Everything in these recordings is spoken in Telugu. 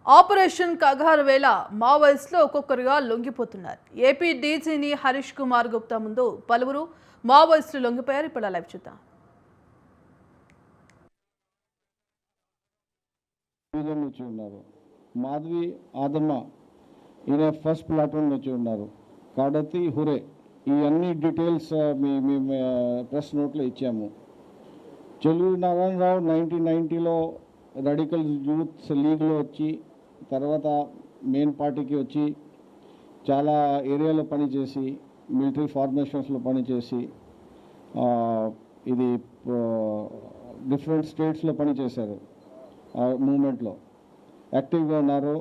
ఆపరేషన్ కగారు వేళ మావోయిస్టులు ఒక్కొక్కరుగా లొంగిపోతున్నారు. ఏపీ డీజీని హరీష్ కుమార్ గుప్తా ముందు పలువురు మావోయిస్టులు లొంగిపోయారు. ఇప్పుడు లైవ్ చూద్దాం. నుంచి ఉన్నారు మాధవి ఆదమ్మ ఈయన ఫస్ట్ ప్లాటూన్ నుంచి ఉన్నారు. కాడతి హురే ఈ అన్ని డీటెయిల్స్ మీ ప్రెస్ నోట్లో ఇచ్చాము. చెల్లూరి నారాయణరావు 1990లో రాడికల్ యూత్ లీగ్లో వచ్చి తర్వాత మెయిన్ పార్టీకి వచ్చి చాలా ఏరియాలో పనిచేసి మిలిటరీ ఫార్మేషన్స్లో పనిచేసి ఇది డిఫరెంట్ స్టేట్స్లో పనిచేశారు. మూమెంట్లో యాక్టివ్గా ఉన్నారు.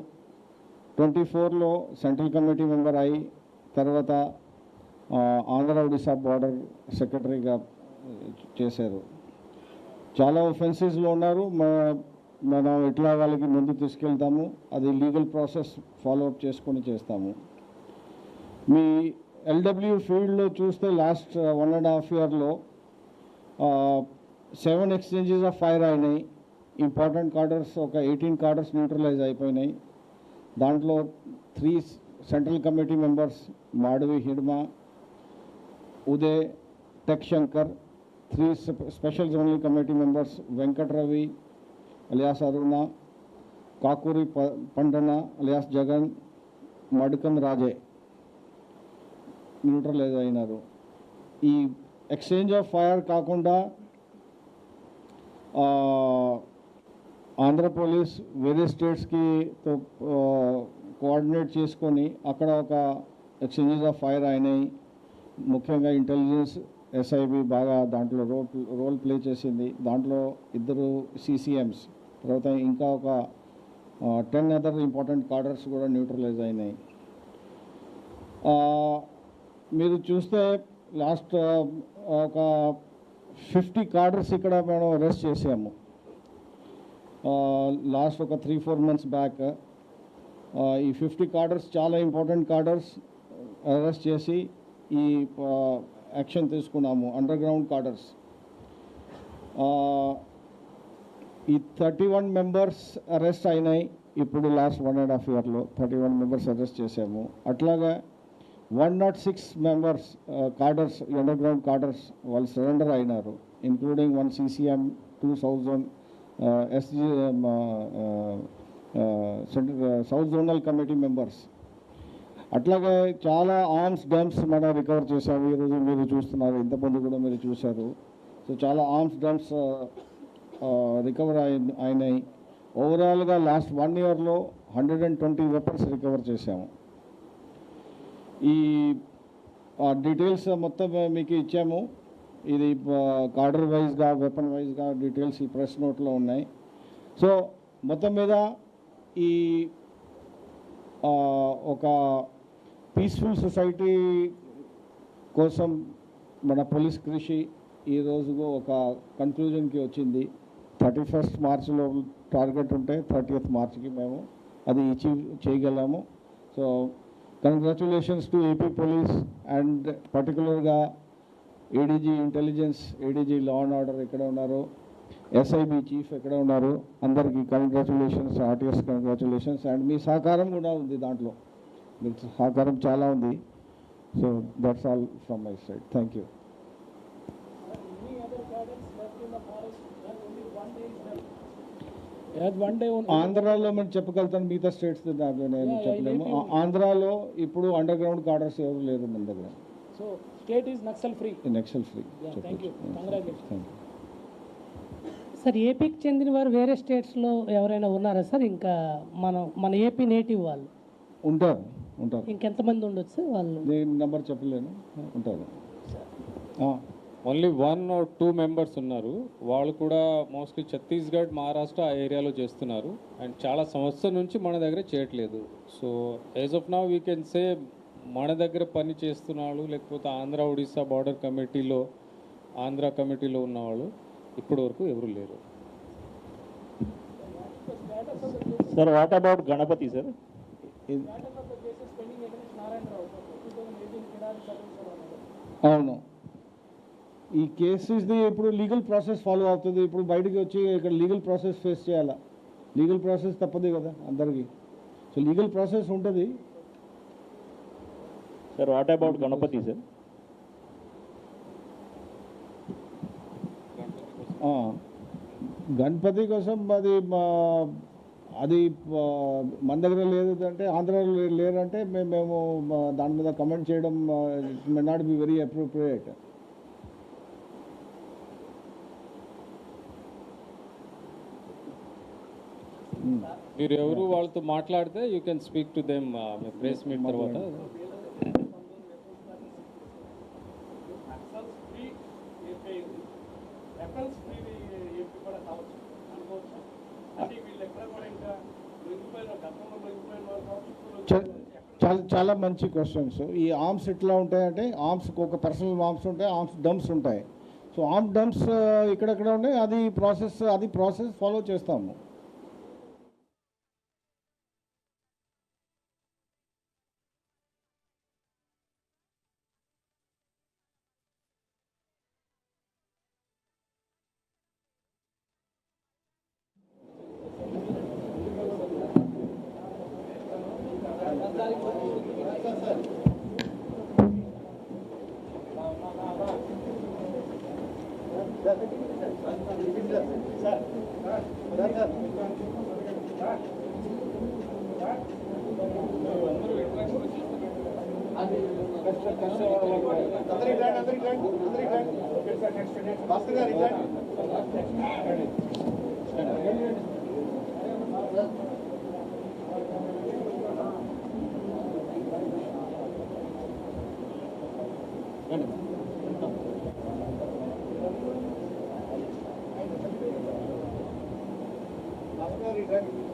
24లో సెంట్రల్ కమిటీ మెంబర్ అయి తర్వాత ఆంధ్ర ఒడిశా బార్డర్ సెక్రటరీగా చేశారు. చాలా ఒఫెన్సెస్లో ఉన్నారు. మనం ఎట్లా వాళ్ళకి ముందు తీసుకెళ్తాము, అది లీగల్ ప్రాసెస్ ఫాలోఅప్ చేసుకొని చేస్తాము. మీ ఎల్డబ్ల్యూ ఫీల్డ్లో చూస్తే లాస్ట్ 1.5 ఇయర్లో 7 ఎక్స్చేంజెస్ ఆఫ్ ఫైర్ అయినాయి. ఇంపార్టెంట్ కార్డర్స్ ఒక 18 కార్డర్స్ న్యూట్రలైజ్ అయిపోయినాయి. దాంట్లో 3 central committee members Madavi Hidma, Uday, Tech Shankar, 3 special zonal committee members Venkatravi alias Aruna, Kakuri Pandana alias Jagan, Madakam Raje neutralise అయినారు. ఈ ఎక్స్చేంజ్ ఆఫ్ ఫైర్ కాకుండా ఆంధ్ర పోలీస్ వేరే స్టేట్స్కి కోఆర్డినేట్ చేసుకొని అక్కడ ఒక ఎక్స్చేంజెస్ ఆఫ్ ఫైర్ అయినాయి. ముఖ్యంగా ఇంటెలిజెన్స్ ఎస్ఐబి బాగా దాంట్లో రోల్ ప్లే చేసింది. దాంట్లో 2 CCMs తర్వాత ఇంకా ఒక 10 అదర్ ఇంపార్టెంట్ కార్డర్స్ కూడా న్యూట్రలైజ్ అయినాయి. మీరు చూస్తే లాస్ట్ ఒక 50 కార్డర్స్ ఇక్కడ మేము అరెస్ట్ చేసాము. లాస్ట్ ఒక 3-4 మంత్స్ బ్యాక్ ఈ 50 కార్డర్స్ చాలా ఇంపార్టెంట్ కార్డర్స్ అరెస్ట్ చేసి ఈ యాక్షన్ తీసుకున్నాము. అండర్ గ్రౌండ్ కార్డర్స్ ఈ 31 మెంబర్స్ అరెస్ట్ అయినాయి. ఇప్పుడు లాస్ట్ 1.5 ఇయర్లో 31 మెంబర్స్ అరెస్ట్ చేసాము. అట్లాగా 106 మెంబర్స్ కార్డర్స్ అండర్ గ్రౌండ్ కార్డర్స్ వాళ్ళు సరెండర్ అయినారు. Including 1 CCM, 2,000 SG south zonal committee members. అట్లాగే చాలా ఆర్మ్స్ డంప్స్ మనం రికవర్ చేశాము. ఈరోజు మీరు చూస్తున్నారు, ఇంతమంది కూడా మీరు చూశారు. సో చాలా ఆర్మ్స్ డంప్స్ రికవర్ అయినాయి. ఓవరాల్గా లాస్ట్ 1 ఇయర్లో 120 వెపన్స్ రికవర్ చేశాము. ఈ డీటెయిల్స్ మొత్తం మీకు ఇచ్చాము. ఇది కార్డర్ వైజ్గా వెపన్ వైజ్గా డీటెయిల్స్ ఈ ప్రెస్ నోట్లో ఉన్నాయి. సో మొత్తం మీద ఈ ఒక పీస్ఫుల్ సొసైటీ కోసం మన పోలీస్ కృషి ఈరోజు ఒక కన్క్లూజన్కి వచ్చింది. 31st మార్చిలో టార్గెట్ ఉంటే 30th మార్చికి మేము అది అచీవ్ చేయగలము. So congratulations to AP police and పర్టికులర్గా ADG intelligence, ADG law and order ఎక్కడ ఉన్నారు, ఎస్ఐబి చీఫ్ ఎక్కడ ఉన్నారు, అందరికీ కంగ్రాచులేషన్స్, ఆర్టీఎస్ కంగ్రాచులేషన్స్. అండ్ మీ సహకారం కూడా ఉంది దాంట్లో, మీ సహకారం చాలా ఉంది. So that's all from my side. Thank you. ఆంధ్రాలో మనం చెప్పగలుగుతాను, మిగతా స్టేట్స్ నేను చెప్పలేము. ఆంధ్రాలో ఇప్పుడు అండర్ గ్రౌండ్ కార్డర్స్ ఎవరు లేరు మన దగ్గర. So state is Naxal free. Naxal free. Thank you. Congratulation. Sir, ఏపీకి చెందిన వారు వేరే స్టేట్స్లో ఎవరైనా ఉన్నారా సార్? ఇంకా మన ఏపీ నేటివ్ వాళ్ళు ఉంటారు. ఇంకెంతమంది ఉండొచ్చు సార్? వాళ్ళు నేను నెంబర్ చెప్పలేను, ఉంటారు. ఓన్లీ 1 or 2 మెంబర్స్ ఉన్నారు. వాళ్ళు కూడా మోస్ట్లీ ఛత్తీస్గఢ్, మహారాష్ట్ర ఆ ఏరియాలో చేస్తున్నారు. అండ్ చాలా సంవత్సరం నుంచి మన దగ్గర చేయట్లేదు. So as of now we can say మన దగ్గర పని చేస్తున్నాడు, లేకపోతే ఆంధ్ర ఒడిశా బార్డర్ కమిటీలో ఆంధ్ర కమిటీలో ఉన్నవాళ్ళు ఇప్పటి వరకు ఎవరు లేరు. Sir, what about Ganapathi sir? అవును, ఈ కేసెస్ది ఇప్పుడు లీగల్ ప్రాసెస్ ఫాలో అవుతుంది. ఇప్పుడు బయటకు వచ్చి ఇక్కడ లీగల్ ప్రాసెస్ ఫేస్ చేయాలా. లీగల్ ప్రాసెస్ తప్పదు కదా అందరికీ. సో లీగల్ ప్రాసెస్ ఉంటుంది. Sir what about Ganapathi sir? Ganapathi కోసం అది మన దగ్గర లేదు అంటే ఆంధ్రాలో లేరంటే మేము దాని మీద కమెంట్ చేయడం it may not be very appropriate. మీరు ఎవరు వాళ్ళతో మాట్లాడితే you can speak to them press meet తర్వాత. చాలా మంచి క్వశ్చన్స్. ఈ ఆర్మ్స్ ఎట్లా ఉంటాయంటే ఆర్మ్స్ ఒక పర్సనల్ ఆర్మ్స్ ఉంటాయి, ఆర్మ్స్ డంప్స్ ఉంటాయి. సో ఆర్మ్ డంప్స్ ఇక్కడెక్కడ ఉన్నాయి, అది ప్రాసెస్ ఫాలో చేస్తాము. Oscar,